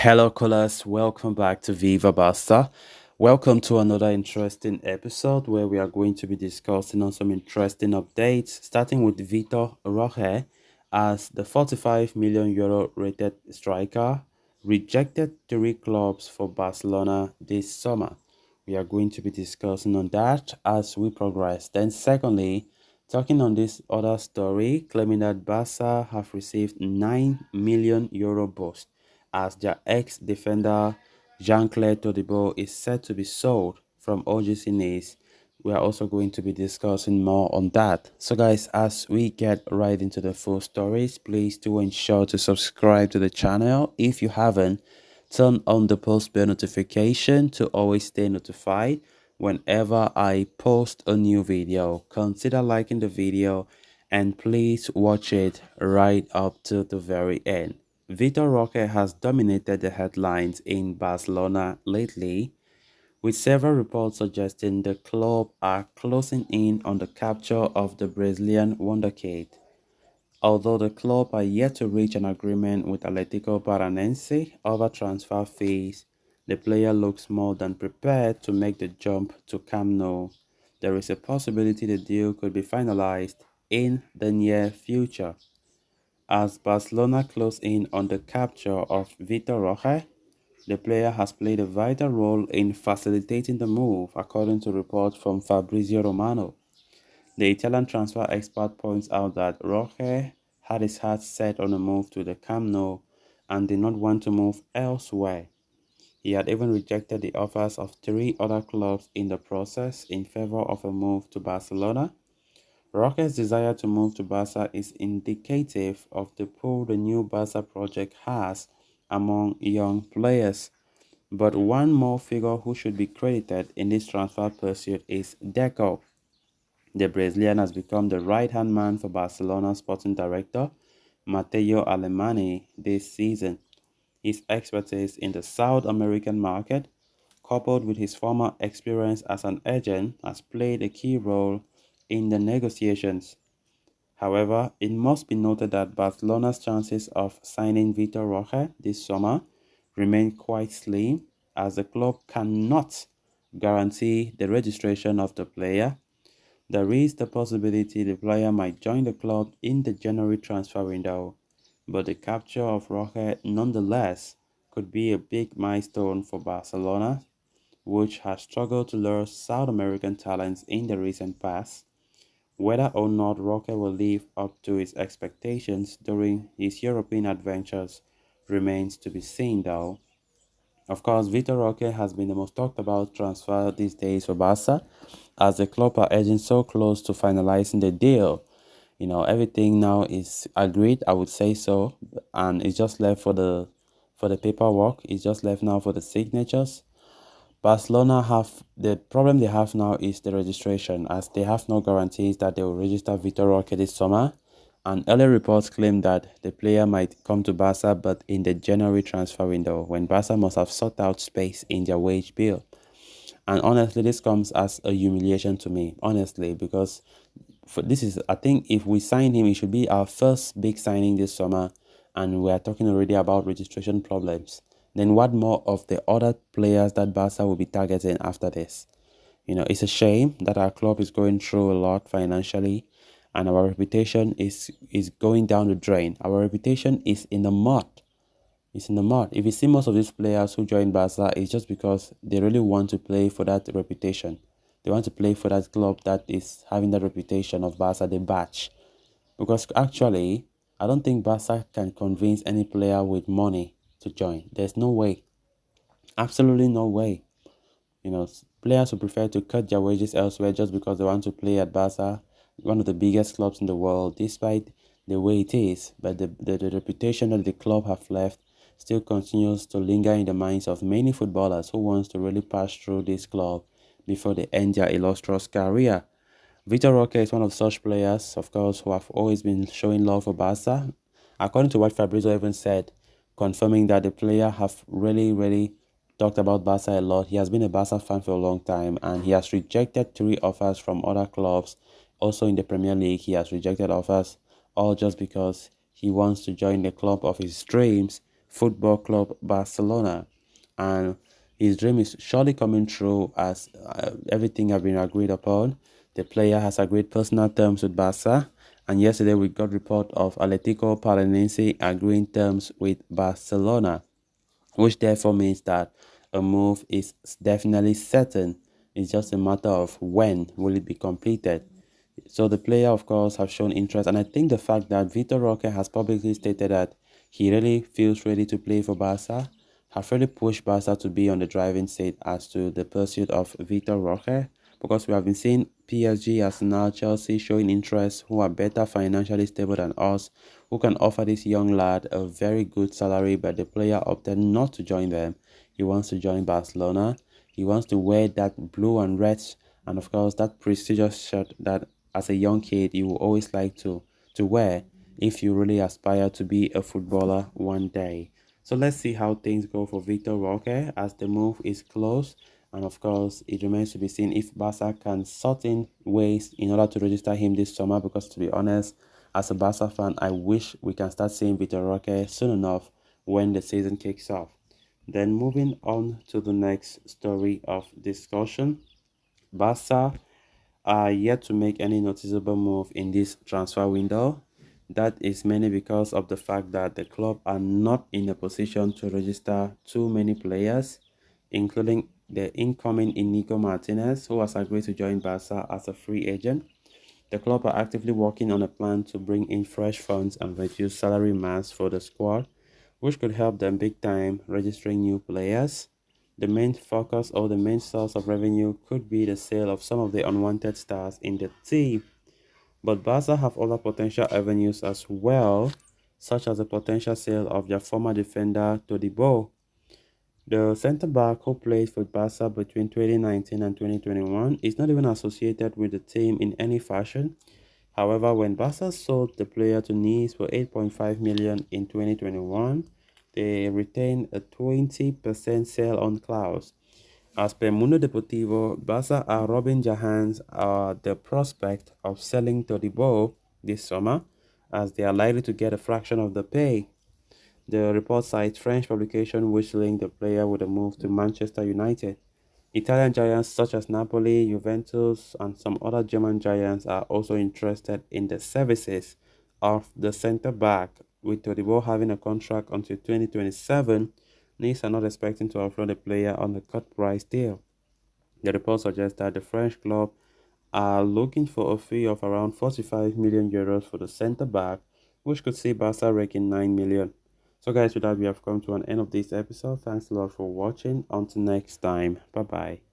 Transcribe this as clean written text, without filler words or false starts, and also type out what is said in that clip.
Hello, callers. Welcome back to Viva Basta. Welcome to another interesting episode where we are going to be discussing on some interesting updates, starting with Vitor Roque as the 45 million euro rated striker rejected three clubs for Barcelona this summer. We are going to be discussing on that as we progress. Then, secondly, talking on this other story, claiming that Barca have received 9 million euro boost as their ex-defender Jean-Claude Todibo is set to be sold from OGC Nice. We are also going to be discussing more on that. So guys, as we get right into the full stories, please do ensure to subscribe to the channel. If you haven't, turn on the post bell notification to always stay notified whenever I post a new video. Consider liking the video and please watch it right up to the very end. Vitor Roque has dominated the headlines in Barcelona lately, with several reports suggesting the club are closing in on the capture of the Brazilian wonderkid. Although the club are yet to reach an agreement with Atlético Paranaense over transfer fees, the player looks more than prepared to make the jump to Camp Nou. There is a possibility the deal could be finalized in the near future. As Barcelona close in on the capture of Vitor Roque, the player has played a vital role in facilitating the move, according to reports from Fabrizio Romano. The Italian transfer expert points out that Roque had his heart set on a move to the Camp Nou and did not want to move elsewhere. He had even rejected the offers of three other clubs in the process in favor of a move to Barcelona. Roque's desire to move to Barca is indicative of the pull the new Barca project has among young players. But one more figure who should be credited in this transfer pursuit is Deco. The Brazilian has become the right-hand man for Barcelona sporting director Matteo Alemany this season. His expertise in the South American market, coupled with his former experience as an agent, has played a key role in the negotiations. However, it must be noted that Barcelona's chances of signing Vitor Roque this summer remain quite slim, as the club cannot guarantee the registration of the player. There is the possibility the player might join the club in the January transfer window, but the capture of Roque nonetheless could be a big milestone for Barcelona, which has struggled to lure South American talents in the recent past. Whether or not Roque will live up to his expectations during his European adventures remains to be seen though. Of course, Vitor Roque has been the most talked about transfer these days for Barca, as the club are edging so close to finalizing the deal. Everything now is agreed, I would say so, and it's just left for the paperwork. It's just left now for the signatures. Barcelona have the problem they have now is the registration, as they have no guarantees that they will register Vitor Roque this summer. And early reports claim that the player might come to Barca, but in the January transfer window, when Barca must have sought out space in their wage bill. And honestly, this comes as a humiliation to me, honestly, because I think if we sign him, it should be our first big signing this summer, and we are talking already about registration problems. Then what more of the other players that Barca will be targeting after this? It's a shame that our club is going through a lot financially, and our reputation is going down the drain. Our reputation is in the mud. It's in the mud. If you see most of these players who join Barca, it's just because they really want to play for that reputation. They want to play for that club that is having that reputation of Barca, the batch. Because actually, I don't think Barca can convince any player with money to join. There's no way. Absolutely no way. Players who prefer to cut their wages elsewhere just because they want to play at Barca, one of the biggest clubs in the world, despite the way it is. But the reputation that the club have left still continues to linger in the minds of many footballers who wants to really pass through this club before they end their illustrious career. Vitor Roque is one of such players, of course, who have always been showing love for Barca. According to what Fabrizio even said, confirming that the player have really talked about Barca a lot. He has been a Barca fan for a long time, and he has rejected three offers from other clubs. Also in the Premier League, he has rejected offers, all just because he wants to join the club of his dreams Football Club Barcelona. And his dream is surely coming true as everything has been agreed upon. The player has agreed personal terms with Barca, and yesterday we got report of Atletico Paranaense agreeing terms with Barcelona, which therefore means that a move is definitely certain. It's just a matter of when will it be completed. So the player, of course, have shown interest, and I think the fact that Vitor Roque has publicly stated that he really feels ready to play for Barca have really pushed Barca to be on the driving seat as to the pursuit of Vitor Roque, because we have been seeing PSG, Arsenal, Chelsea showing interest, who are better financially stable than us, who can offer this young lad a very good salary, but the player opted not to join them. He wants to join Barcelona. He wants to wear that blue and red, and of course that prestigious shirt that as a young kid you will always like to wear if you really aspire to be a footballer one day. So let's see how things go for Victor Roque as the move is close, and of course it remains to be seen if Barca can sort in ways in order to register him this summer, because to be honest, as a Barca fan, I wish we can start seeing Vitor Roque soon enough when the season kicks off. Then moving on to the next story of discussion, Barca are yet to make any noticeable move in this transfer window. That is mainly because of the fact that the club are not in a position to register too many players, including the incoming Inigo Martinez, who has agreed to join Barca as a free agent. The club are actively working on a plan to bring in fresh funds and reduce salary mass for the squad, which could help them big time registering new players. The main focus or the main source of revenue could be the sale of some of the unwanted stars in the team. But Barca have other potential avenues as well, such as the potential sale of their former defender Todibo. The centre back who played for Barca between 2019 and 2021 is not even associated with the team in any fashion. However, when Barca sold the player to Nice for 8.5 million in 2021, they retained a 20% sale on clause. As per Mundo Deportivo, Barca are rubbing their hands at the prospect of selling Todibo this summer, as they are likely to get a fraction of the pay. The report cites French publication which linked the player with a move to Manchester United. Italian giants such as Napoli, Juventus, and some other German giants are also interested in the services of the centre back, with Todibo having a contract until 2027. Nice are not expecting to offload the player on a cut price deal. The report suggests that the French club are looking for a fee of around 45 million euros for the centre back, which could see Barca raking 9 million. So guys, with that we have come to an end of this episode. Thanks a lot for watching. Until next time, bye bye.